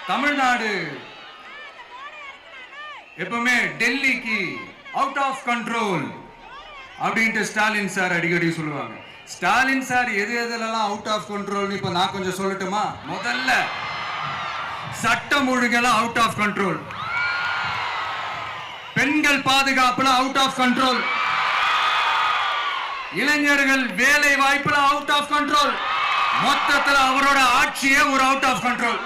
தமிழ்நாடு எப்பவுமே டெல்லிக்கு out of control அப்படின்ட்டு ஸ்டாலின் சார் அடிக்கடி சொல்லுவாங்க. ஸ்டாலின் சார் எது எதுலாம் அவுட் ஆஃப் கண்ட்ரோல் இப்ப நான் கொஞ்சம் சொல்லட்டுமா? முதல்ல சட்டம் ஒழுங்கெல்லாம் அவுட் ஆஃப் கண்ட்ரோல், பெண்கள் பாதுகாப்புல அவுட் ஆஃப் கண்ட்ரோல், இளைஞர்கள் வேலை வாய்ப்புல அவுட் ஆஃப் கண்ட்ரோல், மொத்தத்தில் அவரோட ஆட்சியே ஒரு அவுட் ஆஃப் கண்ட்ரோல்.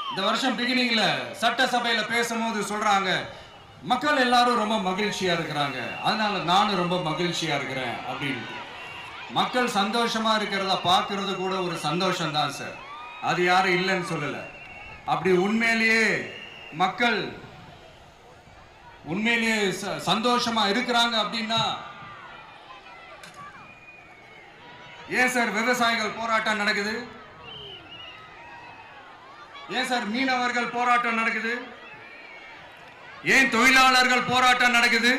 இந்த வருஷம் பிகினிங்ல சட்டசபையில பேசும்போது சொல்றாங்க, மக்கள் எல்லாரும் ரொம்ப மகிழ்ச்சியா இருக்கிறாங்க, அதனால நானும் ரொம்ப மகிழ்ச்சியா இருக்கிறேன் அப்படின்னு. மக்கள் சந்தோஷமா இருக்கிறத பார்க்கறது கூட ஒரு சந்தோஷம் தான் சார், அது யாரும் இல்லைன்னு சொல்லல. அப்படி உண்மையிலேயே மக்கள் உண்மையிலேயே சந்தோஷமா இருக்கிறாங்க அப்படின்னா ஏன் சார் விவசாயிகள் போராட்டம் நடக்குது? ஏன் சார் மீனவர்கள் போராட்டம் நடக்குது? ஏன் தொழிலாளர்கள் போராட்டம் நடக்குது?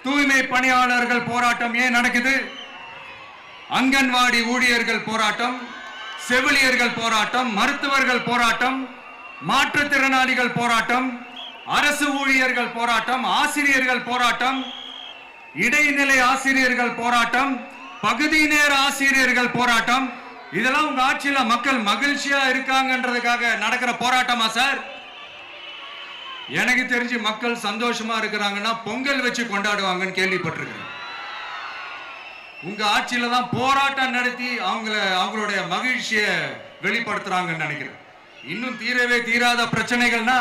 தூய்மை பணியாளர்கள் போராட்டம் ஏன் நடக்குது? அங்கன்வாடி ஊழியர்கள் போராட்டம், செவிலியர்கள் போராட்டம், மருத்துவர்கள் போராட்டம், மாற்றுத்திறனாளிகள் போராட்டம், அரசு ஊழியர்கள் போராட்டம், ஆசிரியர்கள் போராட்டம், இடைநிலை ஆசிரியர்கள் போராட்டம், பகுதி நேர ஆசிரியர்கள் போராட்டம். இதெல்லாம் உங்க ஆட்சியில மக்கள் மகிழ்ச்சியா இருக்காங்கன்றதுக்காக நடக்கிற போராட்டமா சார்? எனக்கு தெரிஞ்சு மக்கள் சந்தோஷமா இருக்கிறாங்கன்னா பொங்கல் வச்சு கொண்டாடுவாங்கன்னு கேள்விப்பட்டிருக்கிறேன். உங்க ஆட்சியில தான் போராட்டம் நடத்தி அவங்களுடைய மகிழ்ச்சியை வெளிப்படுத்துறாங்கன்னு நினைக்கிறேன். இன்னும் தீரவே தீராத பிரச்சனைகள்னா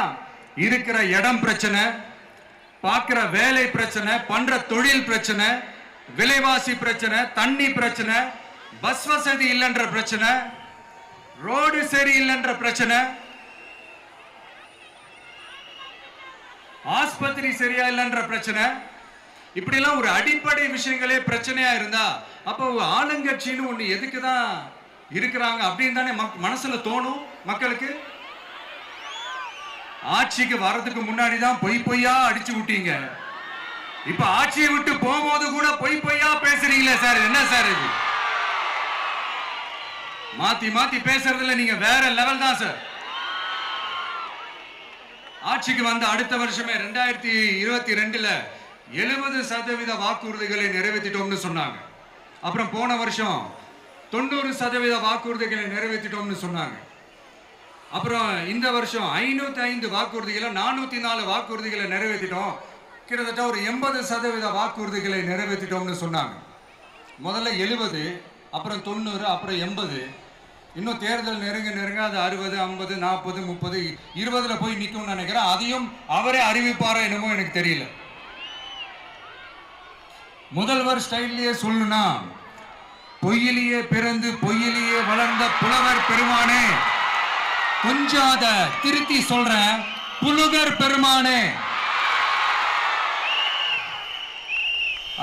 இருக்கிற இடம் பிரச்சனை, பார்க்கிற வேலை பிரச்சனை, பண்ற தொழில் பிரச்சனை, விலைவாசி பிரச்சனை, தண்ணி பிரச்சனை, பஸ் வசதி இல்லைன்ற பிரச்சனை, ரோடு சரி இல்லைன்ற பிரச்சனை, ஆஸ்பத்திரி சரியா இல்லைன்ற பிரச்சனை. இப்படி எல்லாம் ஒரு அடிப்படை விஷயங்களே பிரச்சனையா இருந்தா அப்போ ஆளுங்கட்சின்னு ஒண்ணு எதுக்குதான் இருக்கிறாங்க அப்படின்னு தானே மனசுல தோணும் மக்களுக்கு. ஆட்சிக்கு வர்றதுக்கு முன்னாடி தான் பொய் பொய்யா அடிச்சு விட்டீங்க, இப்ப ஆட்சியை விட்டு போகும்போது கூட பொய் பொய்யா பேசுறீங்களே சார், என்ன சார் இது? மாத்தி மாத்தி பேசுறதுல நீங்க வேற லெவல் தான் சார். ஆட்சிக்கு வந்த அடுத்த வருஷமே 2022ல 70% வாக்குறுதிகளை நிறைவேற்றிட்டோம்னு சொன்னாங்க. அப்புறம் போன வருஷம் 90% வாக்குறுதிகளை நிறைவேற்றிட்டோம்னு சொன்னாங்க. அப்புறம் இந்த வருஷம் 505 வாக்குறுதிகளை 404 வாக்குறுதிகளை நிறைவேற்றிட்டோம், கிட்டத்தட்ட ஒரு 80% வாக்குறுதிகளை நிறைவேற்றிட்டோம்னு சொன்னாங்க. முதல்ல 70, அப்புறம் 90, அப்புறம் 80. இன்னும் தேர்தல் நெருங்க நெருங்க அது 60, 50, 40, 30, 20ல போய் நிற்கும்னு நினைக்கிறேன். அதையும் அவரே அறிவிப்பாரோ என்னமோ எனக்கு தெரியல. முதல்வர் ஸ்டைல்லையே சொல்லணும்னா, பொய்யிலேயே பிறந்து பொய்யிலேயே வளர்ந்த புலவர் பெருமானே, கொஞ்சம் அதை திருத்தி சொல்றேன், புலுகர் பெருமானே,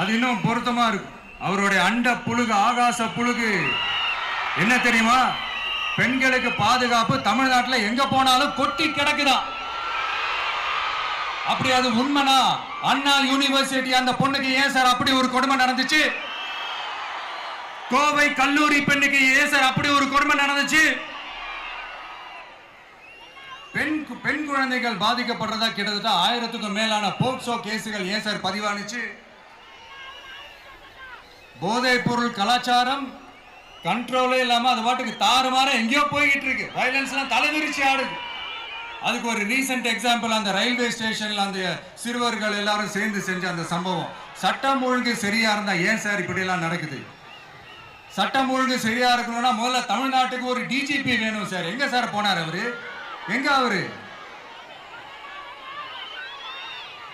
அது இன்னும் பொருத்தமா இருக்கு. அவருடைய அண்ட புழுகு ஆகாச புழுகு என்ன தெரியுமா? பெண்களுக்கு பாதுகாப்பு தமிழ்நாட்டில் எங்க போனாலும் கொட்டி கிடக்குதா. அப்படி அது உண்மைனா அண்ணா யூனிவர்சிட்டி அந்த பொண்ணுக்கு ஏன் சார் அப்படி ஒரு கொடுமை நடந்துச்சு? கோவை கல்லூரி பெண்ணுக்கு ஏன் சார் அப்படி ஒரு கொடுமை நடந்துச்சு? பெண் குழந்தைகள் பாதிக்கப்படுறதா கிட்டத்தட்ட 1000க்கும் மேலான போக்சோ கேசுகள் ஏன் சார் பதிவானுச்சு? போதைப் பொருள் கலாச்சாரம் கண்ட்ரோலே இல்லாம அது பாட்டுக்கு தாறுமாற எங்கேயோ போய்கிட்டு இருக்கு, வயலன்ஸ்லாம் தலைவிரிச்சு ஆடுது. அதுக்கு ஒரு ரீசெண்ட் எக்ஸாம்பிள் அந்த ரயில்வே ஸ்டேஷன்ல அந்த சிறுவர்கள் எல்லாரும் சேர்ந்து செஞ்ச அந்த சம்பவம். சட்டம் ஒழுங்கு சரியா இருந்தா ஏன் சார் இப்படி எல்லாம் நடக்குது? சட்டம் ஒழுங்கு சரியா இருக்கணும்னா முதல்ல தமிழ்நாட்டுக்கு ஒரு டிஜிபி வேணும் சார். எங்க சார் போனார் அவரு? எங்க அவரு?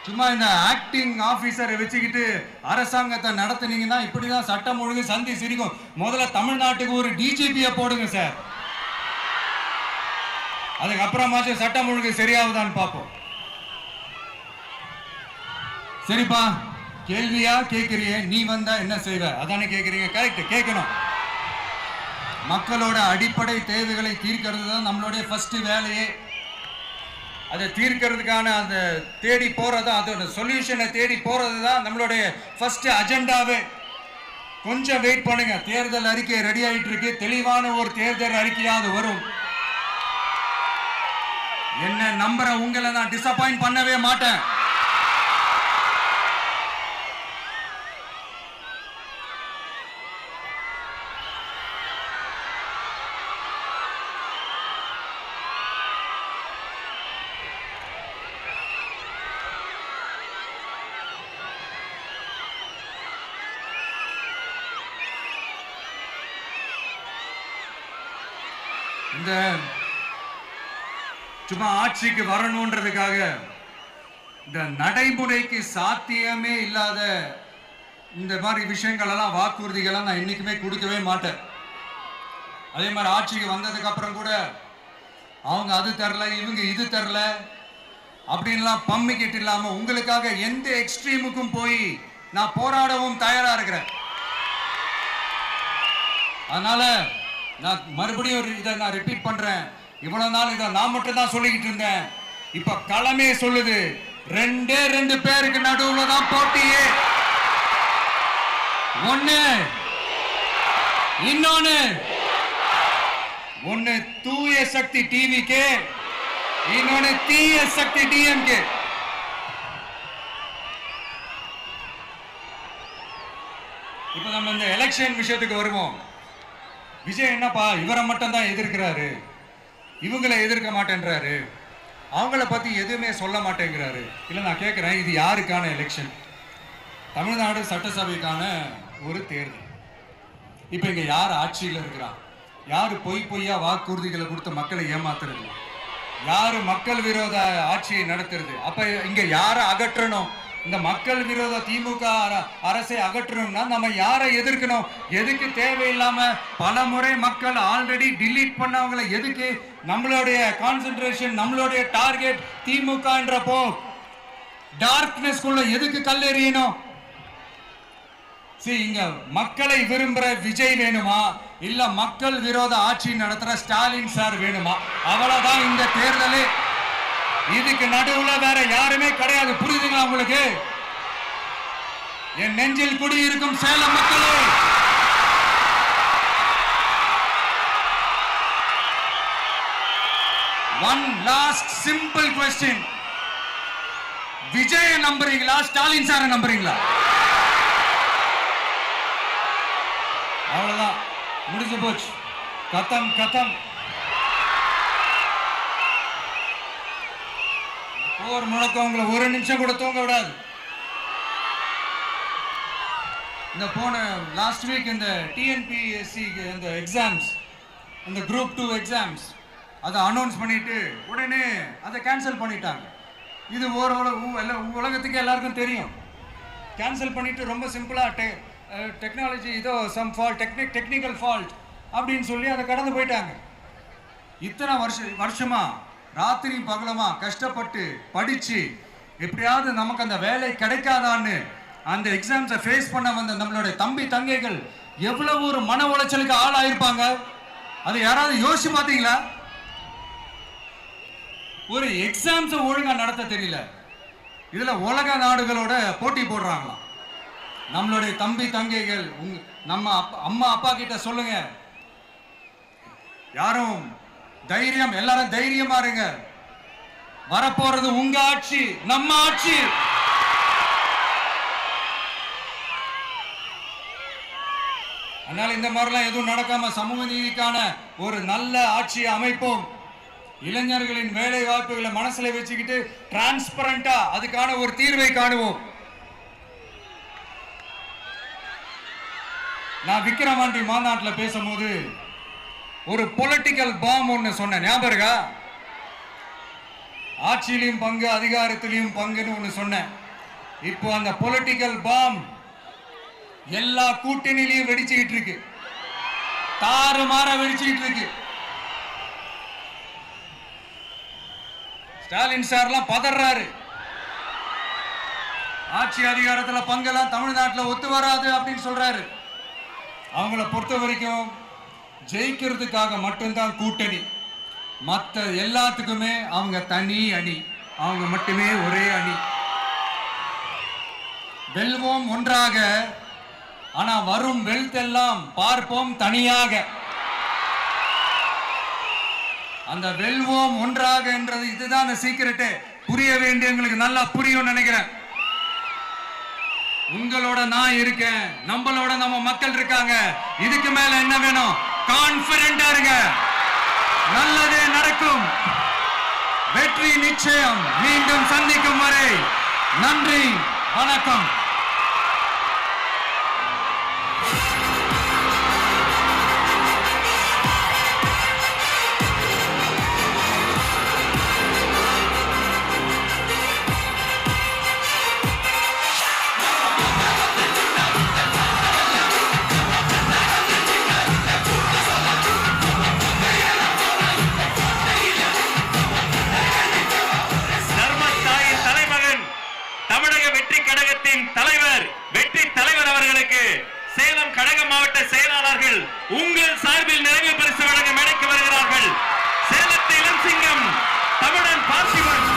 சும்மா இந்த ஆக்டிங் ஆபீசரை வச்சுக்கிட்டு அரசாங்கத்தை நடத்துனீங்கன்னா இப்படிதான் சட்டம் ஒழுங்கு சந்தி சிரிக்கும். முதல்ல தமிழ்நாட்டுக்கு ஒரு டிஜிபியை போடுங்க சார், அதுக்கப்புறமாச்சும் சட்டம் ஒழுங்கு சரியாகுதான்னு பார்ப்போம். சரிப்பா, கேள்வியா கேட்கிறிய, நீ வந்தா என்ன செய்வ அதானே கேட்கிறீங்க. கரெக்ட், கேட்கணும். மக்களோட அடிப்படை தேவைகளை தீர்க்கிறது தான் நம்மளுடைய ஃபர்ஸ்ட் வேலையே. அதை தீர்க்கிறதுக்கான அந்த தேடி போறது, அதோட சொல்யூஷனை தேடி போறது தான் நம்மளுடைய ஃபர்ஸ்ட் அஜெண்டாவே. கொஞ்சம் வெயிட் பண்ணுங்க. தேர்தல் அறிக்கை ரெடி ஆயிட்டு இருக்கு. தெளிவான ஒரு தேர்தல் அறிக்கையாவது வரும். என்ன நம்புற உங்களை நான் டிசப்பாயிண்ட் பண்ணவே மாட்டேன். இந்த சும்மா ஆட்சிக்கு வரணும்ன்றதுக்காக இந்த நடைமுறைக்கு சாத்தியமே இல்லாத இந்த மாதிரி விஷயங்கள் எல்லாம் வாக்குறுதிகள் நான் என்னைக்குமே கொடுக்கவே மாட்டேன். அதே மாதிரி ஆட்சிக்கு வந்ததுக்கு அப்புறம் கூட அவங்க அது தரல, இவங்க இது தரல அப்படின்லாம் பம்மிக்கிட்டு இல்லாம உங்களுக்காக எந்த எக்ஸ்ட்ரீமுக்கும் போய் நான் போராடவும் தயாரா இருக்கிறேன். அதனால நான் மறுபடியும் இதை நான் ரிப்பீட் பண்றேன். இவ்வளவு நாள் இதை நான் மட்டும் தான் சொல்லிக்கிட்டு இருந்தேன். இப்ப களமே சொல்லுது, ரெண்டு பேருக்கு நடுவுல தான் போட்டியே. ஒன்னு தூய சக்தி டிவிக்கு, இன்னொன்னு தீய சக்தி டிஎம்கே. இப்ப நம்ம இந்த எலெக்ஷன் விஷயத்துக்கு வருவோம். விஜய் என்னப்பா இவரை மட்டும் தான் எதிர்க்கிறாரு, இவங்களை எதிர்க்க மாட்டேன்றாரு, அவங்கள பத்தி எதுவுமே சொல்ல மாட்டேங்கிறாரு. இல்ல நான் கேட்கிறேன், இது யாருக்கான எலெக்ஷன்? தமிழ்நாடு சட்டசபைக்கான ஒரு தேர்தல். இப்ப இங்க யார் ஆட்சியில் இருக்கிறா? யாரு பொய்யா வாக்குறுதிகளை கொடுத்து மக்களை ஏமாத்துறது? யாரு மக்கள் விரோத ஆட்சியை நடத்துறது? அப்ப இங்க யாரை அகற்றணும்? இந்த மக்கள் விரோத திமுக அரசை அகற்றணும்னா நம்ம யாரை எதிர்க்கணும்? எதுக்கு தேவையில்லாம பல முறை மக்கள் ஆல்ரெடி டிலீட் பண்ணவங்களை எதுக்கு நம்மளுடைய கான்சென்ட்ரேஷன், நம்மளுடைய டார்கெட் திமுகன்றப்போ டார்க்னஸ் குள்ள எதுக்கு கல்லெறியணும்? இங்க மக்களை விரும்புற விஜய் வேணுமா, இல்ல மக்கள் விரோத ஆட்சி நடத்துற ஸ்டாலின் சார் வேணுமா? அவ்வளவுதான் இந்த தேர்தலே. இதுக்கு நடுவுல வேற யாருமே கிடையாது. புரியுதுங்களா உங்களுக்கு? என் நெஞ்சில் குடியிருக்கும் சேலம் மக்களே, one last simple question. Vijay நம்புறீங்களா, ஸ்டாலின் சார நம்புறீங்களா? அவ்வளவுதான், முடிஞ்சு போச்சு. கதம். போர் முழக்கம் உங்களை ஒரு நிமிஷம் கூட தூங்க விடாது. இந்த போன லாஸ்ட் வீக் இந்த டிஎன்பிஎஸ்சி இந்த எக்ஸாம்ஸ், இந்த குரூப் 2 எக்ஸாம்ஸ் அதை அனௌன்ஸ் பண்ணிட்டு உடனே அதை கேன்சல் பண்ணிட்டாங்க. இது உலகத்துக்கு எல்லாருக்கும் தெரியும். கேன்சல் பண்ணிட்டு ரொம்ப சிம்பிளா டெக்னாலஜி ஏதோ சம் ஃபால்ட், டெக்னிக்கல் ஃபால்ட் அப்படின்னு சொல்லி அதை கடந்து போயிட்டாங்க. இத்தனை வருஷமா ராத்திரி பகலமா கஷ்டப்பட்டு படிச்சு எப்படியாவது நமக்கு அந்த வேலை கிடைக்காதான்னு அந்த எக்ஸாம்ஸை ஃபேஸ் பண்ண வந்த நம்மளுடைய தம்பி தங்கைகள் எவ்வளவு ஒரு மன உளைச்சலுக்கு ஆளாயிருப்பாங்க. அதை யாராவது யோசிச்சு பார்த்தீங்களா? ஒரு எக்ஸாம்ஸை ஒழுங்கா நடத்த தெரியல, இதுல உலக நாடுகளோட போட்டி போடுறாங்களாம். நம்மளுடைய தம்பி தங்கைகள் நம்ம அம்மா அப்பா கிட்ட சொல்லுங்க, யாரும் தைரியம், எல்லாரும் தைரியமா இருங்க. வரப்போறது உங்க ஆட்சி, நம்ம ஆட்சி. அதனால இந்த மாதிரிலாம் எதுவும் நடக்காம சமூக நீதிக்கான ஒரு நல்ல ஆட்சியை அமைப்போம். இளைஞர்களின் வேலை வாய்ப்புகளை மனசுல வச்சுக்கிட்டு டிரான்ஸ்பரண்டா அதுக்கான ஒரு தீர்வை காணுவோம். நான் விக்கிரவாண்டி மாநாட்டில் பேசும்போது ஒரு பொலிட்டிக்கல் பாம் ஒன்னு சொன்னேன், ஞாபகம் இருக்கா? ஆட்சியிலையும் பங்கு, அதிகாரத்திலையும் பங்குன்னு ஒன்னு சொன்னேன். இப்போ அந்த பொலிட்டிக்கல் பாம் எல்லா கூட்டணியிலையும் வெடிச்சுக்கிட்டு இருக்கு, தாறுமாற வெடிச்சுக்கிட்டு இருக்கு. ஸ்டாலின் சார்லாம் பதறாரு. ஆட்சி அதிகாரத்தில் பங்கெல்லாம் தமிழ்நாட்டில் ஒத்து வராது அப்படின்னு சொல்றாரு. அவங்கள பொறுத்த வரைக்கும் ஜெயிக்கிறதுக்காக மட்டும்தான் கூட்டணி, மற்ற எல்லாத்துக்குமே அவங்க தனி அணி, அவங்க மட்டுமே ஒரே அணி. வெல்வோம் ஒன்றாக, ஆனா வரும் வெல்த் எல்லாம் பார்ப்போம் தனியாக, அந்த வெல்வோம் ஒன்றாக என்றது இதுதான் அந்த சீக்கிரட். புரிய வேண்டிய உங்களுக்கு நல்லா புரியும் நினைக்கிறேன். உங்களோட நான் இருக்கேன், நம்மளோட நம்ம மக்கள் இருக்காங்க. இதுக்கு மேல என்ன வேணும்? கான்பிடென்டா இருங்க, நல்லதே நடக்கும், வெற்றி நிச்சயம். மீண்டும் சந்திக்கும் வரை நன்றி, வணக்கம். தலைவர் வெற்றி தலைவர் அவர்களுக்கு சேலம் கடக மாவட்ட செயலாளர்கள் உங்கள் சார்பில் நிறைவு பரிசு வழங்க மேடைக்கு வருகிறார்கள். சேலத்து இளம் சிங்கம் தமிழன் பார்த்திபன்,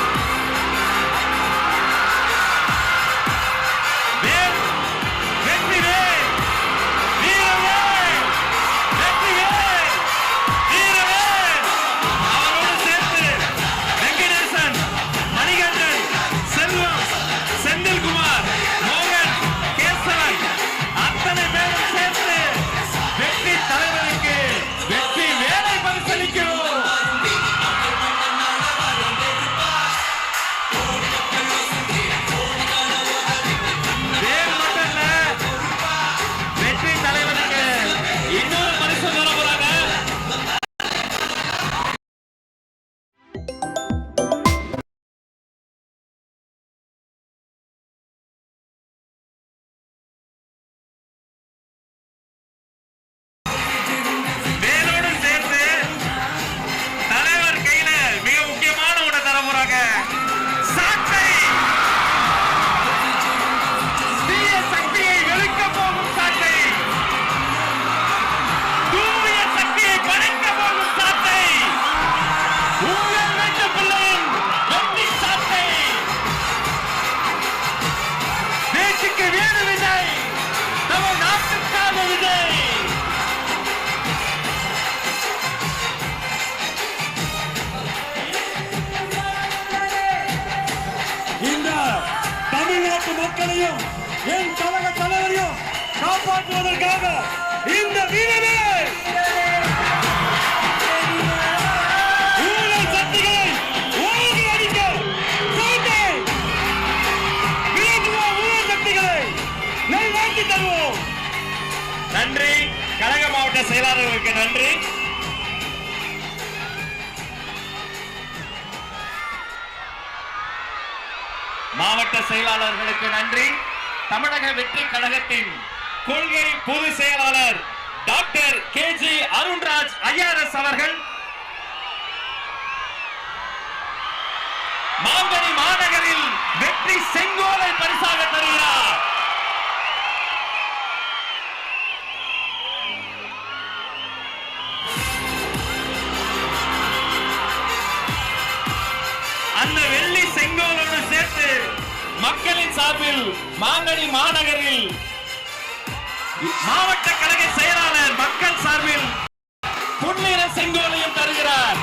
தமிழ்நாட்டு மக்களையும் என் கழக தலைவரையும் காப்பாற்றுவதற்காக இந்த வீரமே ஊழல் சக்திகளை ஓங்கி அடிக்க விளக்குவோம். ஊழல் சக்திகளை நல்வாழ்த்தி தருவோம். நன்றி. கழக மாவட்ட செயலாளர்களுக்கு நன்றி. மாவட்ட செயலாளர்களுக்கு நன்றி. தமிழக வெற்றி கழகத்தின் கொள்கை பொதுச் செயலாளர் டாக்டர் KG அருண்ராஜ் ஐஆர்எஸ் அவர்கள் மாங்கனி மாநகரில் வெற்றி செங்கோலை பரிசாக தருகிறார். அந்த வெள்ளி செங்கோலோடு சேர்த்து மக்களின் சார்பில் மாங்கனி மாநகரில் மாவட்ட கழக செயலாளர் மக்கள் சார்பில் பொன்னிற செங்கோலையும் தருகிறார்.